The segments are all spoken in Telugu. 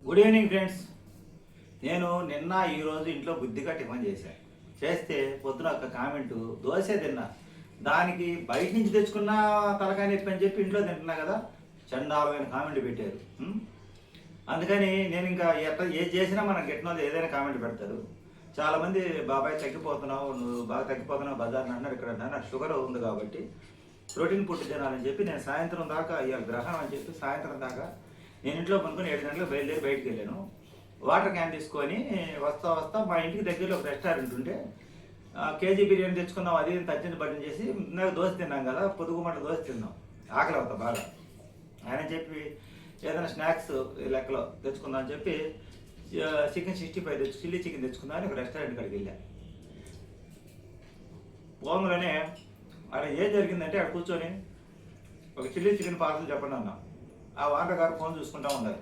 Good evening friends. నేను నిన్న ఈరోజు ఇంట్లో బుద్ధిగా టిఫిన్ చేశాను. చేస్తే పొద్దున ఒక కామెంటు దోశ తిన్నా, దానికి బయట నుంచి తెచ్చుకున్న తలకాయ నొప్పి అని చెప్పి ఇంట్లో తింటున్నా కదా, చండాలమైన కామెంట్ పెట్టారు. అందుకని నేను ఇంకా ఏది చేసినా మనకు గిట్టిన ఏదైనా కామెంట్ పెడతారు. చాలామంది బాబాయ్ తగ్గిపోతున్నావు, నువ్వు బాగా తగ్గిపోతున్నావు బజార్ని అన్నారు. ఇక్కడ నాకు షుగర్ ఉంది కాబట్టి ప్రోటీన్ ఫుడ్ తినాలని చెప్పి నేను సాయంత్రం దాకా ఇవాళ గ్రహణం అని చెప్పి సాయంత్రం దాకా నేను ఇంట్లో పనుకొని 7 గంటలకు బయలుదేరి బయటికి వెళ్ళాను. వాటర్ క్యాన్ తీసుకొని వస్తా మా ఇంటికి దగ్గరలో ఒక రెస్టారెంట్ ఉంటే కేజీ బిర్యానీ తెచ్చుకున్నాం. అది తచ్చింది బట్టన్ చేసి నాకు దోశ తిన్నాం కదా, పొదుగుమంట దోశ తిన్నాం. ఆకలి అవుతా బాగా ఆయన చెప్పి ఏదైనా స్నాక్స్ లెక్కలో తెచ్చుకుందాం అని చెప్పి చికెన్ 65 చిల్లీ చికెన్ తెచ్చుకుందాం అని ఒక రెస్టారెంట్ కాడికి వెళ్ళా. పోంగలోనే అక్కడ ఏం జరిగిందంటే అక్కడ కూర్చొని ఒక చిల్లీ చికెన్ పార్సల్ చెప్పండి అన్నా. ఆ వాటర్ గారు ఫోన్ చూసుకుంటా ఉన్నారు.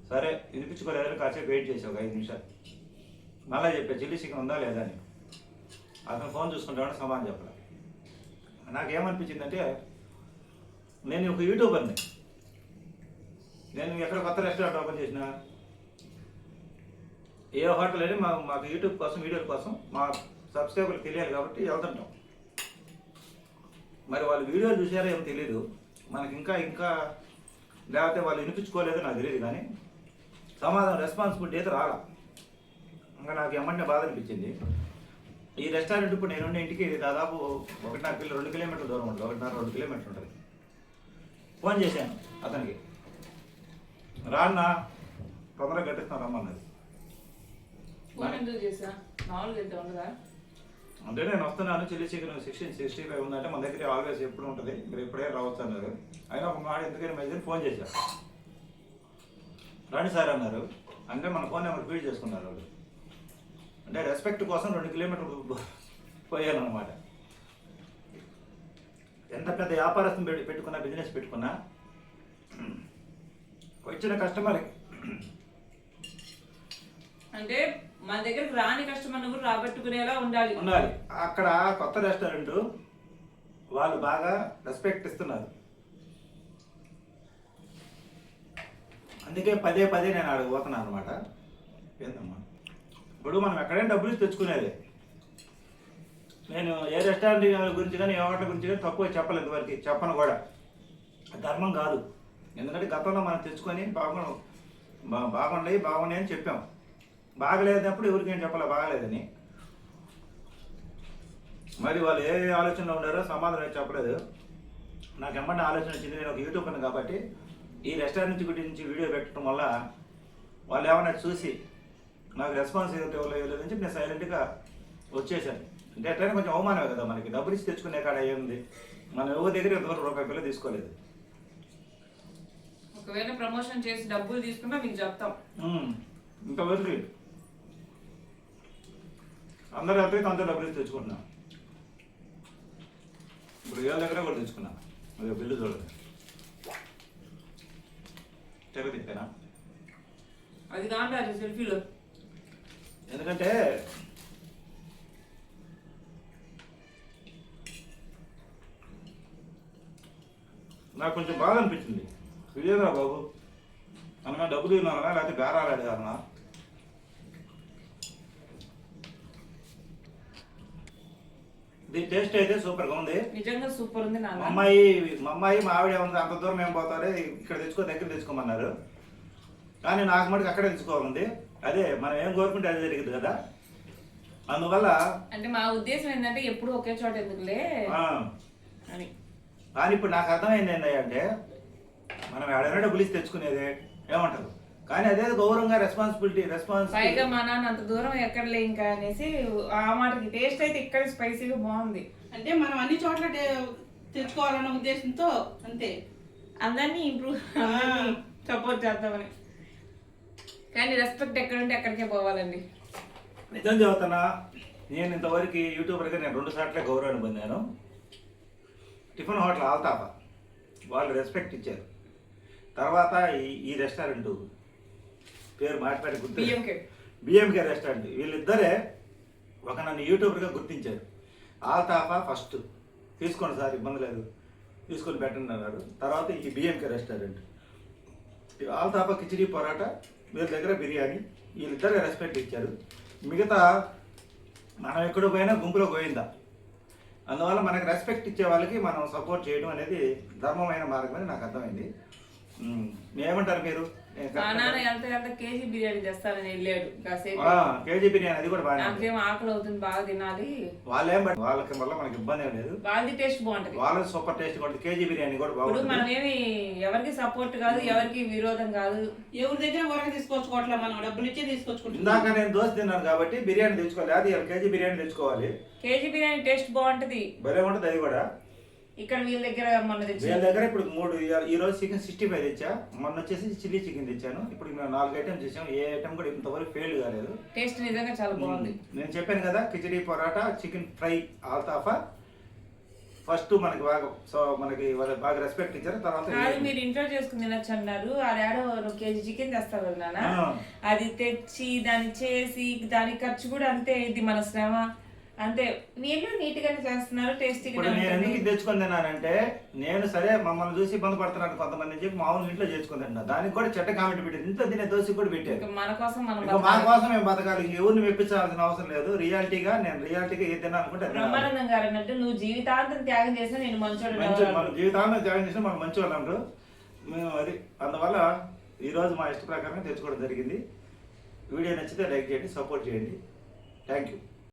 సరే వినిపించుకోలేదని కాసేపు వెయిట్ చేసి ఒక 5 నిమిషాలు మళ్ళీ చెప్పా చిల్లీ చికెన్ ఉందా లేదా అని. అతను ఫోన్ చూసుకుంటామని సమాధానం చెప్పలే. నాకేమనిపించిందంటే నేను ఒక యూట్యూబర్ని, నేను ఎక్కడ కొత్త రెస్టారెంట్ ఓపెన్ చేసినా ఏ హోటల్ అని మాకు యూట్యూబ్ కోసం వీడియోల కోసం మా సబ్స్క్రైబర్లు తెలియాలి కాబట్టి వెళ్తుంటాం. మరి వాళ్ళు వీడియోలు చూసారో ఏమో తెలియదు మనకి, ఇంకా లేకపోతే వాళ్ళు వినిపించుకోలేదో నాకు తెలియదు, కానీ సమాధానం రెస్పాన్సిబిలిటీ అయితే రాలా. ఇంకా నాకు ఏమంటే బాధ అనిపించింది. ఈ రెస్టారెంట్ ఇప్పుడు నేనుండే ఇంటికి దాదాపు 2 కిలోమీటర్ల దూరం ఉంటుంది, 1.5-2 కిలోమీటర్లు ఉంటుంది. ఫోన్ చేశాను అతనికి, రాన్నా తొందరగా కట్టిస్తాను రమ్మన్నది. అంటే నేను వస్తున్నాను, చిల్లీ చికెన్ 65 ఉందంటే మన దగ్గర ఆల్వేస్ ఎప్పుడు ఉంటుంది, మీరు ఎప్పుడే రావచ్చు అన్నారు. అయినా ఒక మాట ఎందుకని మెసేజ్ ఫోన్ చేశారు, రండి సార్ అన్నారు. అంటే మన ఫోన్ నెంబర్ ఫీడ్ చేసుకున్నారు వాళ్ళు. అంటే రెస్పెక్ట్ కోసం 2 కిలోమీటర్లు పోయాను అనమాట. ఎంత పెద్ద వ్యాపారస్థం పెట్టుకున్నా, బిజినెస్ పెట్టుకున్నా వచ్చిన కస్టమర్కి అంటే మన దగ్గరకు రాని కస్టమర్ని కూడా రాబట్టుకునేలా ఉండాలి. అక్కడ కొత్త రెస్టారెంట్ వాళ్ళు బాగా రెస్పెక్ట్ ఇస్తున్నారు. అందుకే పదే నేను అడగబోతున్నాను అనమాట. ఏందమ్మా ఇప్పుడు మనం ఎక్కడైనా డబ్బులు ఇచ్చి తెచ్చుకునేది. నేను ఏ రెస్టారెంట్ గురించి కానీ ఏ హోటల్ గురించి కానీ తక్కువ చెప్పలేదు ఇంతవరకు, చెప్పను కూడా. ధర్మం కాదు. ఎందుకంటే గతంలో మనం తెచ్చుకొని బాగున్నాయి అని చెప్పాం. బాగలేనప్పుడు ఎవరికేం చెప్పాలి బాగలేదని. మరి వాళ్ళు ఏ ఆలోచనలో ఉన్నారో సమాధానం చెప్పలేదు. నాకు ఏమన్నా ఆలోచన వచ్చింది, నేను ఒక యూట్యూబర్ని కాబట్టి ఈ రెస్టారెంట్ గురించి వీడియో పెట్టడం వల్ల వాళ్ళు ఏమన్నా చూసి నాకు రెస్పాన్స్ ఇవ్వలేదని చెప్పి నేను సైలెంట్గా వచ్చేసాను. అంటే ఎట్లయినా కొంచెం అవమానమే కదా మనకి, డబ్బులు ఇచ్చి తెచ్చుకునే కాడ ఏముంది, మనం ఎవరి దగ్గర ఇంతవరకు ₹1 తీసుకోలేదు. ఒకవేళ ప్రమోషన్ చేసి డబ్బులు తీసుకున్నా మీకు చెప్తాం. ఇంతవరకు అందరూ వెళ్తే అంత డబ్బులు తెచ్చుకుంటున్నా. ఇప్పుడు వీళ్ళ దగ్గర కూడా తెచ్చుకున్నా. అది బిల్లు చూడదు తిప్పేనా అది కాదు సెల్ఫీలో. ఎందుకంటే నాకు కొంచెం బాధ అనిపించింది. ఇదేదా బాబు అనగా డబ్బులు తిన్నానా లేకపోతే బేరాలు అడిగారనా? ఇది టేస్ట్ అయితే సూపర్గా ఉంది, నిజంగా సూపర్ ఉంది. మా అమ్మాయి మా ఆవిడ ఉంది, అంత దూరం ఏం పోతారే ఇక్కడ దగ్గర తెచ్చుకోమన్నారు. కానీ నాకు మటుకు అక్కడే తెచ్చుకోవాలండి. అదే మనం ఏం కోరుకుంటే అదే జరిగింది కదా. అందువల్ల అంటే మా ఉద్దేశం ఏంటంటే ఎప్పుడు ఒకే చోట ఎందుకులే అని. కానీ ఇప్పుడు నాకు అర్థమైంది ఏంటంటే మనం ఎడైనా డబ్బులు ఇచ్చి తెచ్చుకునేదే ఏమంటారు, కానీ అదే గౌరవంగా రెస్పాన్సిబిలిటీ పైగా మా నాన్న అంత దూరం ఎక్కడలే ఇంకా అనేసి ఆ మాటకి టేస్ట్ అయితే ఇక్కడ స్పైసీగా బాగుంది. అంటే మనం అన్ని చోట్ల తెచ్చుకోవాలన్న ఉద్దేశంతో అంతే, అందరినీ ఇంప్రూవ్ సపోర్ట్ చేద్దామని. కానీ రెస్పెక్ట్ ఎక్కడుంటే అక్కడికే పోవాలండి. నిజం చెబుతున్నా, నేను ఇంతవరకు యూట్యూబర్గా నేను 2 సార్లే గౌరవాన్ని పొందాను. టిఫిన్ హోటల్ ఆల్తాఫా వాళ్ళు రెస్పెక్ట్ ఇచ్చారు. తర్వాత ఈ రెస్టారెంట్ పేరు మాట్లాడి గుర్తు బిఎంకే రెస్టారెంట్, వీళ్ళిద్దరే ఒక నన్ను యూట్యూబర్గా గుర్తించారు. ఆల్తాఫా ఫస్ట్ తీసుకోండి సార్ ఇబ్బంది లేదు తీసుకొని పెట్టండి అన్నారు. తర్వాత ఈ బిఎంకే రెస్టారెంట్ ఆల్తాప కిచిడి పరోటా, వీళ్ళ దగ్గర బిర్యానీ, వీళ్ళిద్దరు రెస్పెక్ట్ ఇచ్చారు. మిగతా మనం ఎక్కడ పోయినా గుంపులో పోయిందా, అందువల్ల మనకు రెస్పెక్ట్ ఇచ్చే వాళ్ళకి మనం సపోర్ట్ చేయడం అనేది ధర్మమైన మార్గం అని నాకు అర్థమైంది. ఏమంటారు మీరు? మా నాన్న వెళ్తే కేజీ బిర్యానీ తెస్తానని వెళ్ళాడు కాసేపు. కేజీ బిర్యానీ అది కూడా బాగా, నాకేం ఆకలి అవుతుంది, బాగా తినాలి. వాళ్ళేం బట్ వాళ్ళకి వల్ల మనకి ఇబ్బంది ఏం లేదు, వాళ్ళది టేస్ట్ బాగుంటది, వాళ్ళది సూపర్ టేస్ట్ కూడా. కేజీ బిర్యానీ కూడా ఇప్పుడు బాగుంటుంది. మనం ఏమి ఎవరికి సపోర్ట్ కాదు, ఎవరికి విరోధం కాదు. ఎవరి దగ్గర వరకు తీసుకొచ్చుకోవట్లే, మనం డబ్బులు ఇచ్చే తీసుకొచ్చుకుంటున్నాం. ఇందాక నేను దోశ తిన్నాను కాబట్టి బిర్యానీ తెచ్చుకోవాలి, అది కేజీ బిర్యానీ తెచ్చుకోవాలి. కేజీ బిర్యానీ టేస్ట్ బాగుంటది, భలే ఉంటుంది అది కూడా. ఇక్కడ వీళ్ళ దగ్గర మొన్న వీళ్ళ తెచ్చాను. దగ్గర ఇప్పుడు 3 ఈ రోజు చికెన్ 65 తెచ్చా, మొన్న వచ్చేసి చిల్లీ చికెన్ తెచ్చాను. ఇప్పుడు మేము 4 ఐటమ్స్ చేసాం, ఏ ఐటమ్ కూడా ఇంతవరకు ఫెయిల్ కాలేదు. టేస్ట్ నిజంగా చాలా బాగుంది. నేను చెప్పాను కదా, కిచడీ పరోటా, చికెన్ ఫ్రై, ఆల్తాఫా ఫస్ట్ మనకి బాగా, సో మనకి వాళ్ళు బాగా రెస్పెక్ట్ ఇచ్చారు. తర్వాత కాదు, మీరు ఇంట్లో చేసుకుని తినొచ్చు అన్నారు. ఆడాడో 1 కేజీ చికెన్ తెస్తారు కదా నాన్న, అది తెచ్చి దాన్ని చేసి దాని ఖర్చు కూడా అంతే, ఇది మన శ్రమ అంతే. వీళ్ళు నీట్ గానే చేస్తున్నారు, టేస్టీగా. ఇప్పుడు నేను ఎందుకు తెచ్చుకొని తిన్నానంటే, నేను సరే మమ్మల్ని చూసి ఇబ్బంది పడుతున్నాను కొంతమంది అని చెప్పి మామూలు ఇంట్లో చేసుకుని తిన్నా, దానికి కూడా చెడ్డ కామెంట్ పెట్టారు, ఇంట్లో తినే దోశ కూడా పెట్టారు. మన కోసం మనం మా కోసం మేము బతకాలి, ఎవరిని మెప్పించాల్సిన అవసరం లేదు. రియాలిటీగా ఏది తినాలనుకుంటే బ్రహ్మానందం గారు అన్నట్టు, నువ్వు జీవితాంతం త్యాగం చేసినా నేను మంచోడు. మన జీవితాన్ని త్యాగం చేసినా మనం మంచి వాళ్ళు అంటారు మేము. అది అందువల్ల ఈరోజు మా ఇష్ట ప్రకారంగా తెచ్చుకోవడం జరిగింది. వీడియో నచ్చితే లైక్ చేయండి, సపోర్ట్ చేయండి. Thank you.